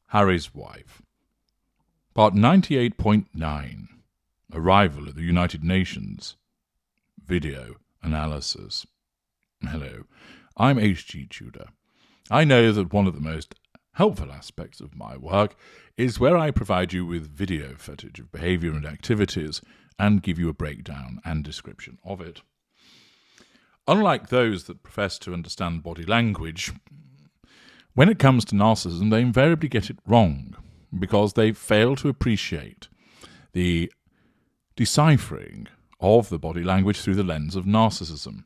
Harry's Wife. Part 98.9. Arrival at the United Nations. Video Analysis. Hello, I'm H.G. Tudor. I know that one of the most helpful aspects of my work is where I provide you with video footage of behaviour and activities and give you a breakdown and description of it. Unlike those that profess to understand body language, when it comes to narcissism, they invariably get it wrong because they fail to appreciate the deciphering of the body language through the lens of narcissism.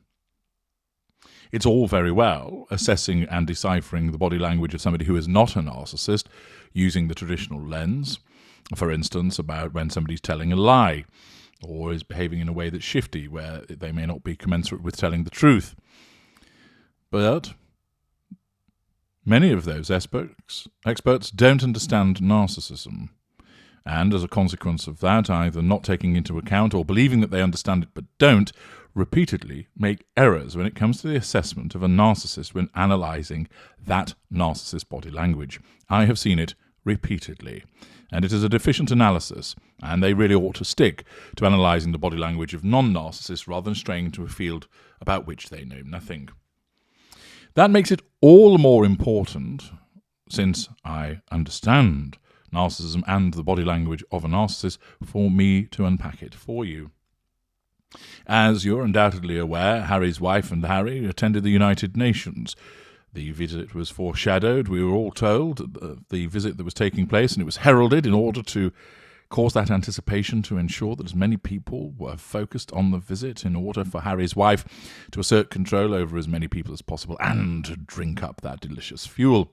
It's all very well assessing and deciphering the body language of somebody who is not a narcissist using the traditional lens, for instance, about when somebody's telling a lie or is behaving in a way that's shifty, where they may not be commensurate with telling the truth. But many of those experts don't understand narcissism, and as a consequence of that, either not taking into account or believing that they understand it but don't, repeatedly make errors when it comes to the assessment of a narcissist when analysing that narcissist body language. I have seen it repeatedly, and it is a deficient analysis, and they really ought to stick to analysing the body language of non-narcissists rather than straying into a field about which they know nothing. That makes it all the more important, since I understand narcissism and the body language of a narcissist, for me to unpack it for you. As you're undoubtedly aware, Harry's wife and Harry attended the United Nations. The visit was foreshadowed, we were all told, the visit that was taking place, and it was heralded in order to cause that anticipation to ensure that as many people were focused on the visit in order for Harry's wife to assert control over as many people as possible and to drink up that delicious fuel.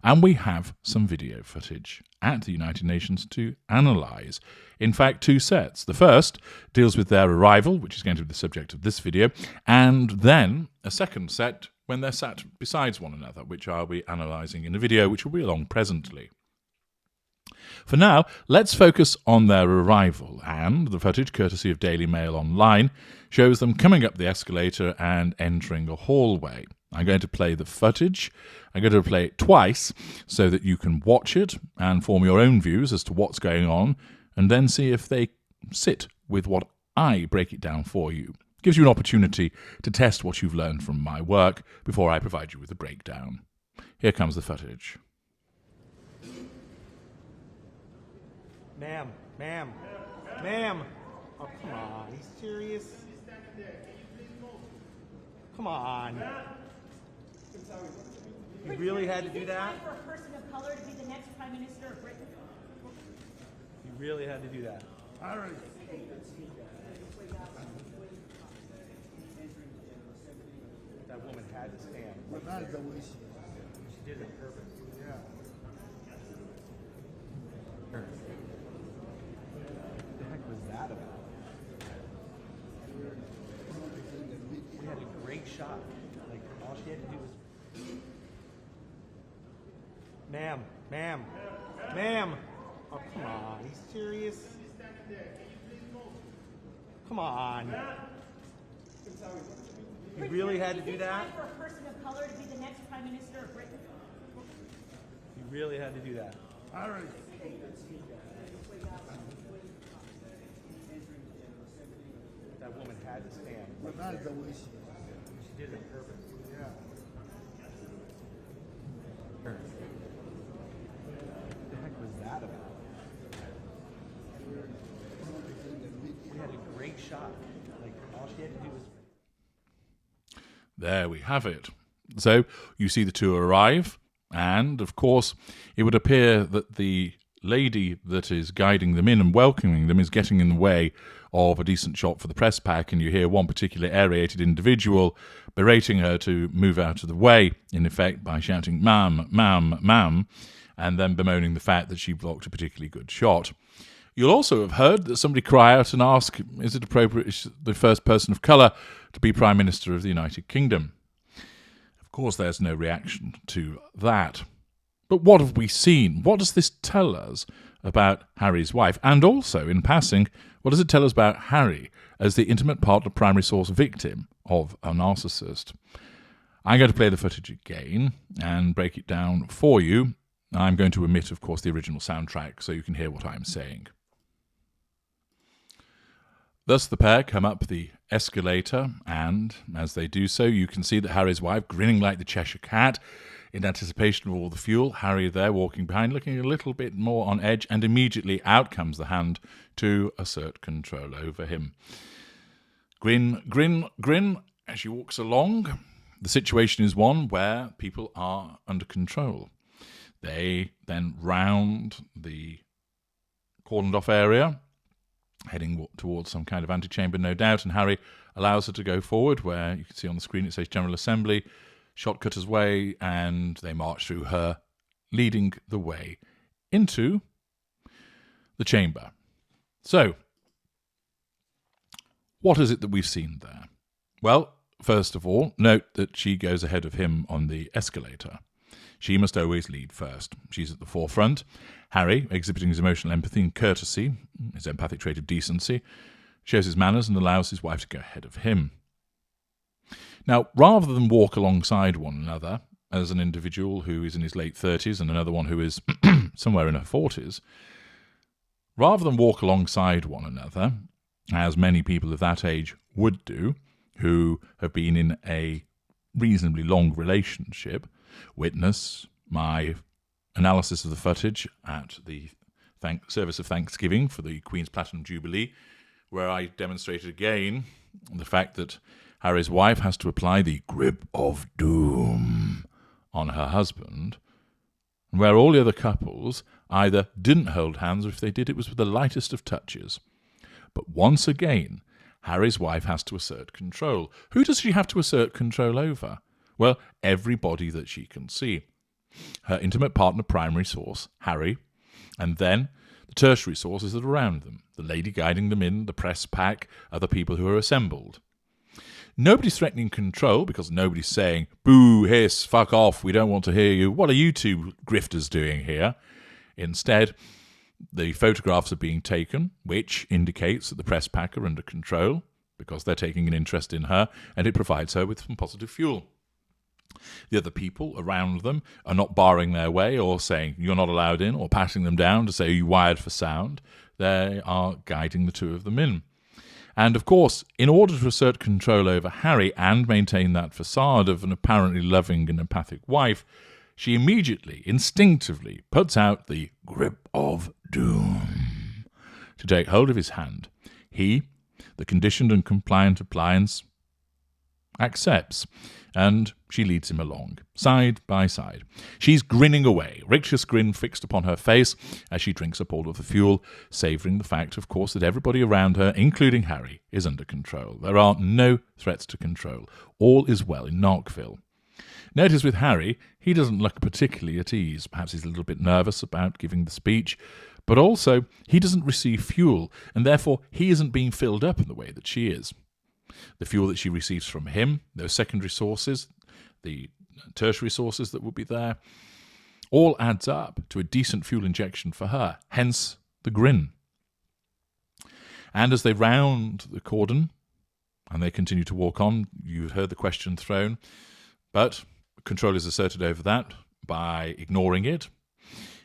And we have some video footage at the United Nations to analyse. In fact, two sets. The first deals with their arrival, which is going to be the subject of this video, and then a second set when they're sat besides one another, which I'll be analysing in a video which will be along presently. For now, let's focus on their arrival, and the footage, courtesy of Daily Mail Online, shows them coming up the escalator and entering a hallway. I'm going to play the footage. I'm going to play it twice so that you can watch it and form your own views as to what's going on, and then see if they sit with what I break it down for you. It gives you an opportunity to test what you've learned from my work before I provide you with a breakdown. Here comes the footage. Ma'am. Oh, come on. Are you serious? Come on. You really had to do that? For a person of color to be the next Prime Minister of Britain. You really had to do that. All right. That woman had to stand. But not the way she She did it on purpose. yeah. What the heck was that about? We had a great shot. Like, all she had to do was... Ma'am. Oh, come on. Are you serious? Come on. You really had to do that? For a person of color to be the next Prime Minister of Britain. You really had to do that. All right. That woman had to stand. But not the way she She did it on purpose. yeah. What the heck was that about? We had a great shot. Like, all she had to do was... There we have it. So you see the two arrive, and of course it would appear that the lady that is guiding them in and welcoming them is getting in the way of a decent shot for the press pack, and you hear one particular aerated individual berating her to move out of the way, in effect by shouting ma'am, and then bemoaning the fact that she blocked a particularly good shot. You'll also have heard that somebody cry out and ask, is it appropriate is the first person of colour to be Prime Minister of the United Kingdom? Of course, there's no reaction to that. But what have we seen? What does this tell us about Harry's wife? And also, in passing, what does it tell us about Harry as the intimate partner primary source victim of a narcissist? I'm going to play the footage again and break it down for you I'm going to omit, of course, the original soundtrack so you can hear what I'm saying. Thus the pair come up the escalator, and as they do so, you can see that Harry's wife, grinning like the Cheshire Cat, in anticipation of all the fuel. Harry there walking behind, looking a little bit more on edge, and immediately out comes the hand to assert control over him. Grin, grin, grin as she walks along. The situation is one where people are under control. They then round the cordoned off area, heading towards some kind of antechamber, no doubt, and Harry allows her to go forward, where you can see on the screen it says General Assembly, Shotcutter's Way, and they march through her, leading the way into the chamber. So, what is it that we've seen there? Well, first of all, note that she goes ahead of him on the escalator. She must always lead first. She's at the forefront. Harry, exhibiting his emotional empathy and courtesy, his empathic trait of decency, shows his manners and allows his wife to go ahead of him. Now, rather than walk alongside one another, as an individual who is in his late 30s and another one who is somewhere in her 40s, rather than walk alongside one another, as many people of that age would do, who have been in a reasonably long relationship, witness my analysis of the footage at the service of Thanksgiving for the Queen's Platinum Jubilee, where I demonstrated again the fact that Harry's wife has to apply the grip of doom on her husband, and where all the other couples either didn't hold hands, or if they did, it was with the lightest of touches. But once again, Harry's wife has to assert control. Who does she have to assert control over? Well, everybody that she can see. Her intimate partner, primary source, Harry, and then the tertiary sources that are around them, the lady guiding them in, the press pack, other people who are assembled. Nobody's threatening control because nobody's saying, boo, hiss, fuck off, we don't want to hear you. What are you two grifters doing here? Instead, the photographs are being taken, which indicates that the press pack are under control because they're taking an interest in her, and it provides her with some positive fuel. The other people around them are not barring their way or saying you're not allowed in or patting them down to say are you wired for sound. They are guiding the two of them in. And of course, in order to assert control over Harry and maintain that facade of an apparently loving and empathic wife, she immediately, instinctively puts out the grip of doom to take hold of his hand. He, the conditioned and compliant appliance, accepts, and she leads him along, side by side. She's grinning away, rictus grin fixed upon her face as she drinks up all of the fuel, savouring the fact, of course, that everybody around her, including Harry, is under control. There are no threats to control. All is well in Markville. Notice with Harry, he doesn't look particularly at ease. Perhaps he's a little bit nervous about giving the speech, but also he doesn't receive fuel, and therefore he isn't being filled up in the way that she is. The fuel that she receives from him, those secondary sources, the tertiary sources that will be there, all adds up to a decent fuel injection for her, hence the grin. And as they round the cordon and they continue to walk on, you've heard the question thrown, but control is asserted over that by ignoring it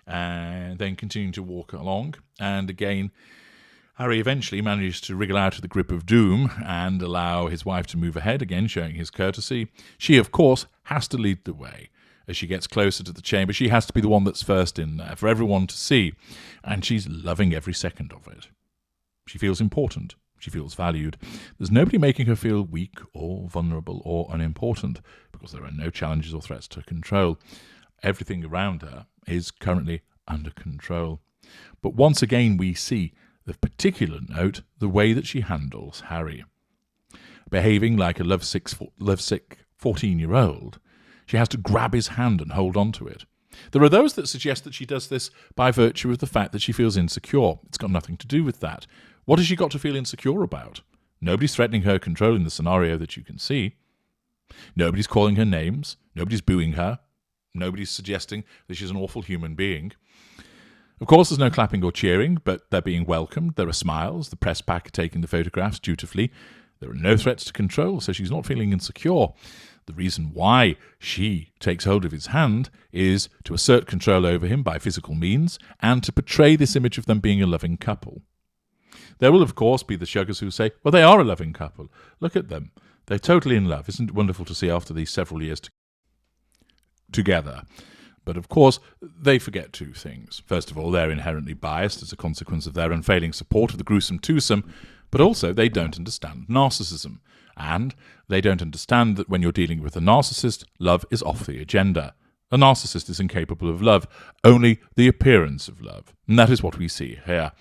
and then continuing to walk along. And again, Harry eventually manages to wriggle out of the grip of doom and allow his wife to move ahead, again showing his courtesy. She, of course, has to lead the way. As she gets closer to the chamber, she has to be the one that's first in there for everyone to see, and she's loving every second of it. She feels important. She feels valued. There's nobody making her feel weak or vulnerable or unimportant because there are no challenges or threats to control. Everything around her is currently under control. But once again, we see of particular note, the way that she handles Harry. Behaving like a lovesick 14-year-old, she has to grab his hand and hold on to it. There are those that suggest that she does this by virtue of the fact that she feels insecure. It's got nothing to do with that. What has she got to feel insecure about? Nobody's threatening her control in the scenario that you can see. Nobody's calling her names. Nobody's booing her. Nobody's suggesting that she's an awful human being. Of course, there's no clapping or cheering, but they're being welcomed. There are smiles. The press pack are taking the photographs dutifully. There are no threats to control, so she's not feeling insecure. The reason why she takes hold of his hand is to assert control over him by physical means and to portray this image of them being a loving couple. There will, of course, be the shuggers who say, well, they are a loving couple. Look at them. They're totally in love. Isn't it wonderful to see after these several years together? But, of course, they forget two things. First of all, they're inherently biased as a consequence of their unfailing support of the gruesome twosome, but also they don't understand narcissism. And they don't understand that when you're dealing with a narcissist, love is off the agenda. A narcissist is incapable of love, only the appearance of love. And that is what we see here.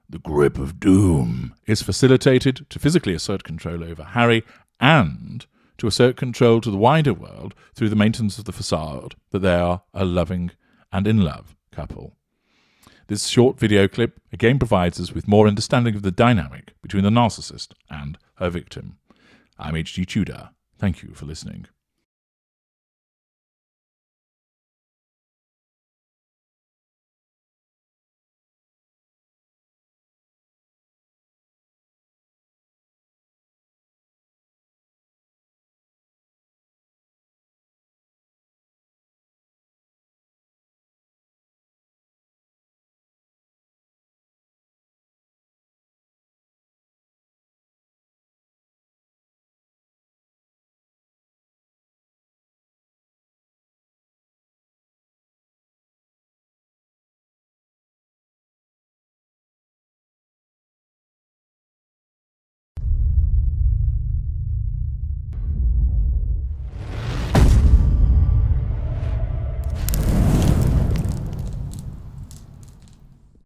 The grip of doom is facilitated to physically assert control over Harry and to assert control to the wider world through the maintenance of the facade that they are a loving and in love couple. This short video clip again provides us with more understanding of the dynamic between the narcissist and her victim. I'm H.G. Tudor. Thank you for listening.